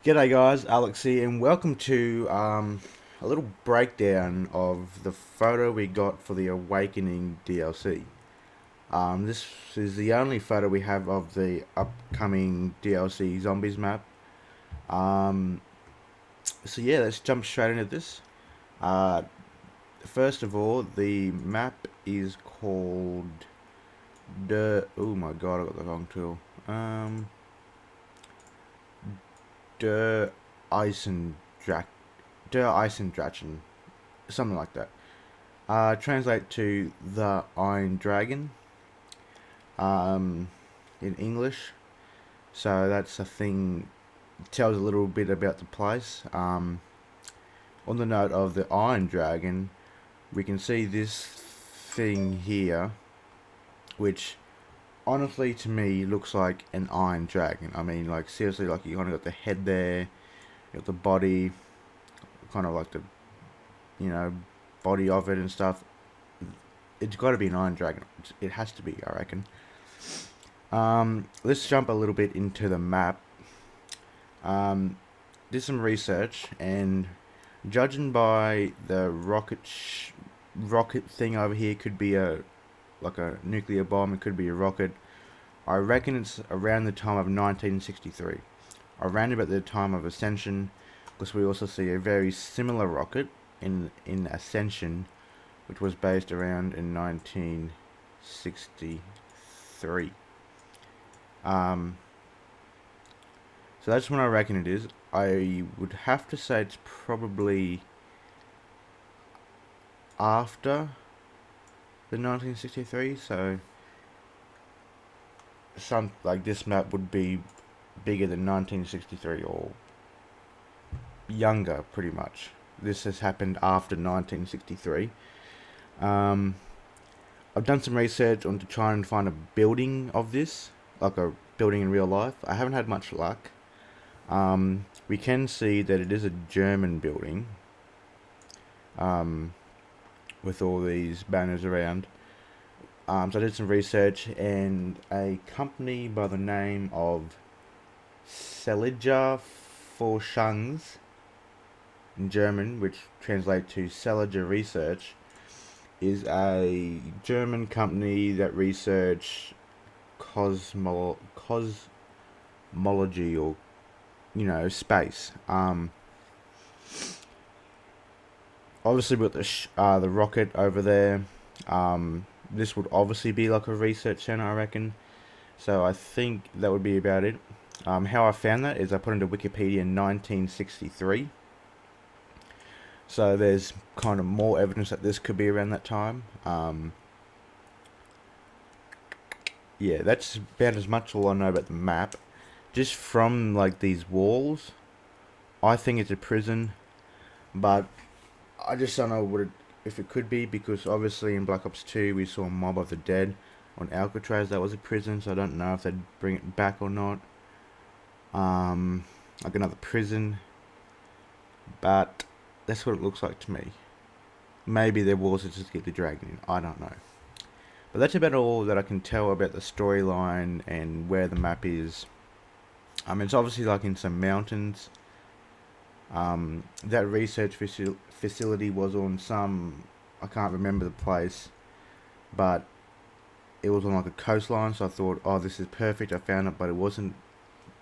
G'day guys, Alex here, and welcome to a little breakdown of the photo we got for the Awakening DLC. This is the only photo we have of the upcoming DLC Zombies map. Um, so yeah, let's jump straight into this. Uh, First of all, the map is called oh my god, I got the wrong tool. Der Eisendrach, Der Eisendrachen, something like that. Translate to the Iron Dragon, in English. So that's a thing. Tells a little bit about the place. On the note of the Iron Dragon, we can see this thing here, which honestly to me looks like an Iron Dragon. I mean, like seriously, like you kind of got the head there, you got the body, kind of like the, you know, body of it and stuff. It's got to be an Iron Dragon. It has to be, I reckon. Let's jump a little bit into the map. Did some research, and judging by the rocket thing over here, could be like a nuclear bomb. It could be a rocket. I reckon it's around the time of 1963. Around about the time of Ascension, because we also see a very similar rocket in Ascension, which was based around in 1963. So that's when I reckon it is. I would have to say it's probably after the 1963. So some like this map would be bigger than 1963 or younger, pretty much. This has happened after 1963. I've done some research on to try and find a building of this, like a building in real life. I haven't had much luck. We can see that it is a German building, with all these banners around. So I did some research, and a company by the name of Seliger Forschungs in German, which translates to Seliger Research, is a German company that research cosmology, or space. Obviously with the rocket over there. This would obviously be like a research center, I reckon. So I think that would be about it. How I found that is I put into Wikipedia in 1963. So there's kind of more evidence that this could be around that time. Yeah, that's about as much all I know about the map. Just from like these walls, I think it's a prison, but I just don't know if it could be, because obviously in Black Ops 2 we saw Mob of the Dead on Alcatraz. That was a prison, so I don't know if they'd bring it back or not. Like another prison, but that's what it looks like to me. Maybe their walls are just to get the dragon in. I don't know. But that's about all that I can tell about the storyline and where the map is. It's obviously like in some mountains. That research facility was on some, I can't remember the place, but it was on like a coastline, so I thought, oh, this is perfect. I found it, but it wasn't.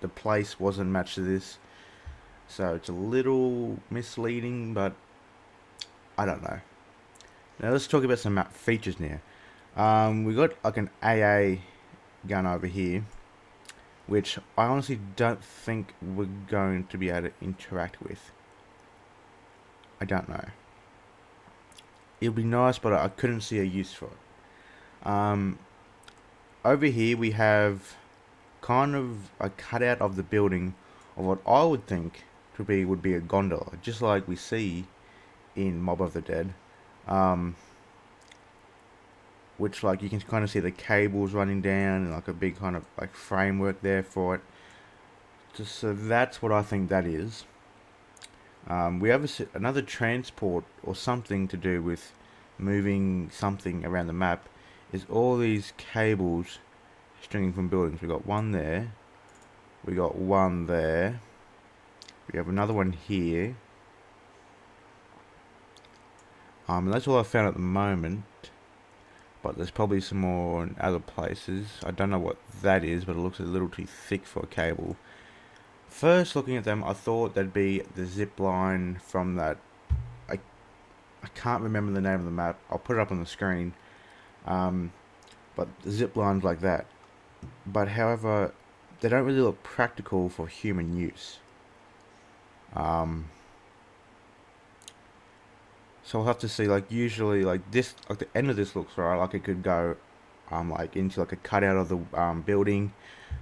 The place wasn't matched to this, so it's a little misleading, but I don't know. Now let's talk about some map features now. We got like an AA gun over here, which I honestly don't think we're going to be able to interact with. I don't know. It would be nice, but I couldn't see a use for it. Over here we have kind of a cutout of the building of what I would think would be a gondola, just like we see in Mob of the Dead. Which, like, you can kind of see the cables running down and like a big kind of like framework there for it. So that's what I think that is. We have another transport or something to do with moving something around the map. Is all these cables stringing from buildings. We got one there. We got one there. We have another one here. And that's all I've found at the moment. But there's probably some more in other places. I don't know what that is, but it looks a little too thick for a cable. First looking at them, I thought they'd be the zip line from that. I can't remember the name of the map. I'll put it up on the screen. But the zip lines like that. But however, they don't really look practical for human use. So I'll have to see, like, usually, like, this, like, the end of this looks right, like it could go, like, into, like, a cutout of the, building,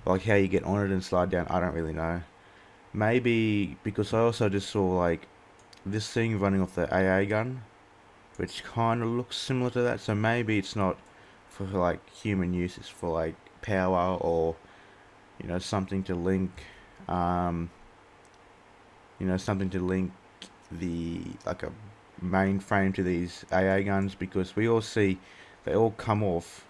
like, how you get on it and slide down, I don't really know. Maybe, because I also just saw, like, this thing running off the AA gun, which kind of looks similar to that, so maybe it's not for, like, human use, it's for, like, power, or, you know, something to link, something to link the, like, a mainframe to these AA guns, because we all see they all come off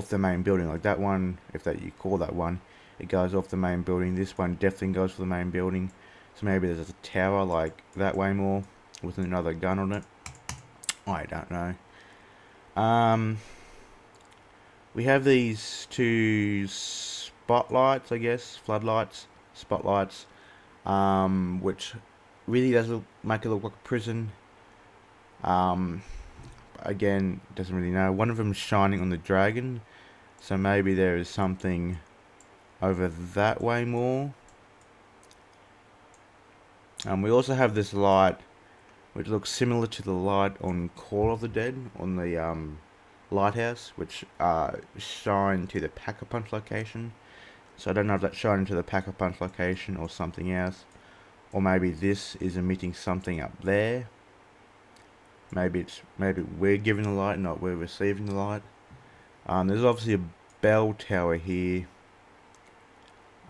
the main building. Like that one, if that you call that one, it goes off the main building. This one definitely goes for the main building. So maybe there's a tower like that way more with another gun on it. I don't know. We have these two spotlights, I guess, floodlights, spotlights, which really does make it look like a prison. Again, doesn't really know. One of them is shining on the dragon, so maybe there is something over that way more. We also have this light, which looks similar to the light on Call of the Dead, on the Lighthouse, which shine to the Pack-a-Punch location. So I don't know if that's shining to the Pack-a-Punch location or something else. Or maybe this is emitting something up there. Maybe we're giving the light, not we're receiving the light. There's obviously a bell tower here.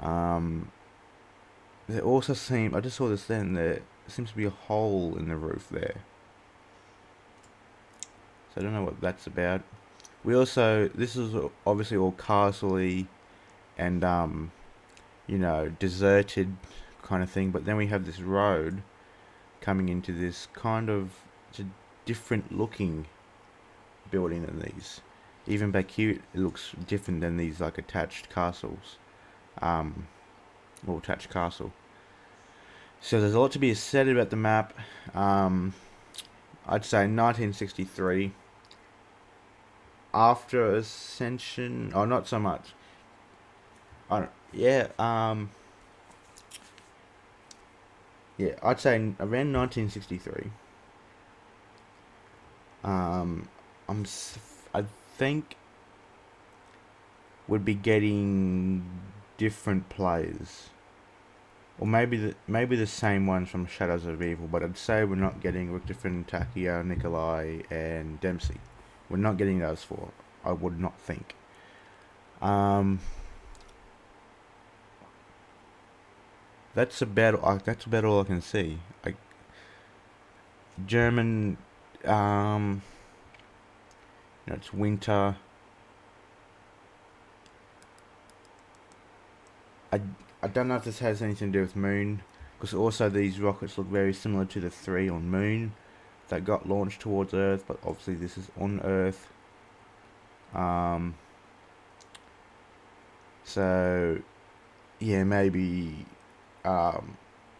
There also I just saw this then, there seems to be a hole in the roof there. So I don't know what that's about. We also, this is obviously all castle-y and, deserted kind of thing, but then we have this road coming into this kind of, it's a different looking building than these. Even back here it looks different than these, like, attached castles, or attached castle. So there's a lot to be said about the map. I'd say 1963 after Ascension, or not so much. I'd say around 1963. I think would be getting different players, or maybe the same ones from Shadows of Evil. But I'd say we're not getting Richter, Takio, Nikolai, and Dempsey. We're not getting those four. I would not think. That's about all I can see. German, it's winter. I don't know if this has anything to do with Moon, because also these rockets look very similar to the 3 on Moon that got launched towards Earth, but obviously this is on Earth. So yeah, maybe, I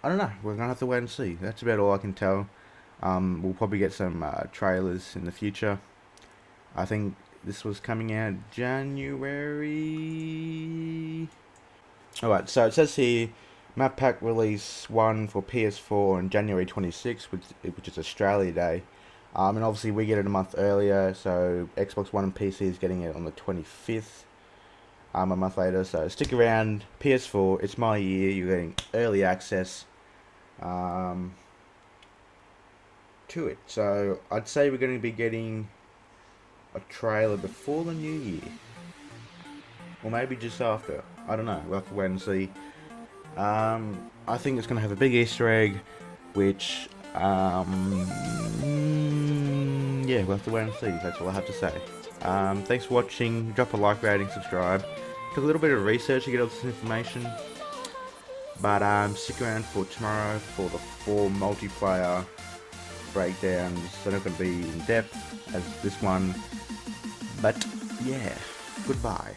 don't know, we're gonna have to wait and see. That's about all I can tell. We'll probably get some trailers in the future. I think this was coming out January. Alright, so it says here, Map Pack Release 1 for PS4 on January 26th, which is Australia Day. And obviously we get it a month earlier, so Xbox One and PC is getting it on the 25th, a month later. So stick around, PS4, it's my year, you're getting early access to it. So I'd say we're going to be getting a trailer before the new year, or maybe just after. I don't know, we'll have to wait and see. I think it's going to have a big Easter egg, which, yeah, we'll have to wait and see. That's all I have to say. Thanks for watching. Drop a like, rating, subscribe. Took a little bit of research to get all this information. But stick around for tomorrow for the 4 multiplayer breakdowns. They're not going to be in depth as this one. But yeah, goodbye.